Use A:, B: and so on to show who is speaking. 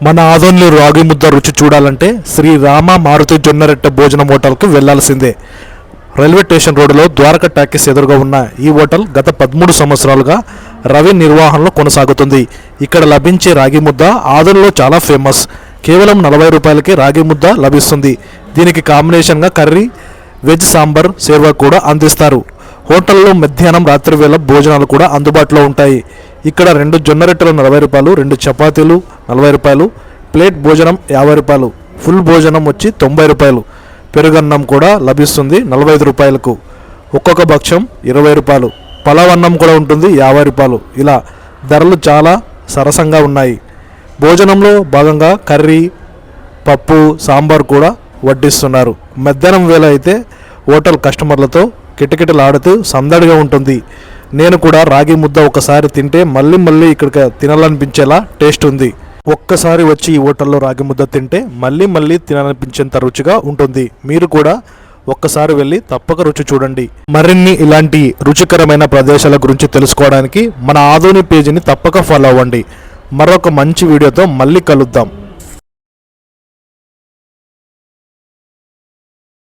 A: మన ఆదోన్లో రాగి ముద్ద రుచి చూడాలంటే శ్రీ రామ మారుతి జొన్నరెట్ట భోజనం హోటల్కి వెళ్లాల్సిందే. రైల్వే స్టేషన్ రోడ్డులో ద్వారకా టాకీస్ ఎదురుగా ఉన్న ఈ హోటల్ గత 13 సంవత్సరాలుగా రవి నిర్వహణలో కొనసాగుతుంది. ఇక్కడ లభించే రాగి ముద్ద ఆదోన్లో చాలా ఫేమస్. కేవలం 40 రూపాయలకి రాగి ముద్ద లభిస్తుంది. దీనికి కాంబినేషన్గా కర్రీ, వెజ్ సాంబార్ సేవ కూడా అందిస్తారు. హోటల్లో మధ్యాహ్నం రాత్రి వేళ భోజనాలు కూడా అందుబాటులో ఉంటాయి. ఇక్కడ 2 జొన్న రొట్టెలు 40 రూపాయలు, 2 చపాతీలు 40 రూపాయలు, ప్లేట్ భోజనం 50 రూపాయలు, ఫుల్ భోజనం వచ్చి 90 రూపాయలు, పెరుగన్నం కూడా లభిస్తుంది 45 రూపాయలకు, ఒక్కొక్క భక్ష్యం 20 రూపాయలు, పలావ్ అన్నం కూడా ఉంటుంది 50 రూపాయలు. ఇలా ధరలు చాలా సరసంగా ఉన్నాయి. భోజనంలో భాగంగా కర్రీ, పప్పు, సాంబార్ కూడా వడ్డిస్తున్నారు. మధ్యాహ్నం వేళ అయితే హోటల్ కస్టమర్లతో కిటకిటలాడుతూ సందడిగా ఉంటుంది. నేను కూడా రాగి ముద్ద ఒకసారి తింటే మళ్ళీ మళ్ళీ ఇక్కడికి తినాలనిపించేలా టేస్ట్ ఉంది. ఒక్కసారి వచ్చి ఈ హోటల్లో రాగి ముద్ద తింటే మళ్ళీ మళ్ళీ తినాలనిపించేంత రుచిగా ఉంటుంది. మీరు కూడా ఒక్కసారి వెళ్ళి తప్పక రుచి చూడండి. మరిన్ని ఇలాంటి రుచికరమైన ప్రదేశాల గురించి తెలుసుకోవడానికి మన ఆదోని పేజీని తప్పక ఫాలో అవ్వండి. మరొక మంచి వీడియోతో మళ్ళీ కలుద్దాం.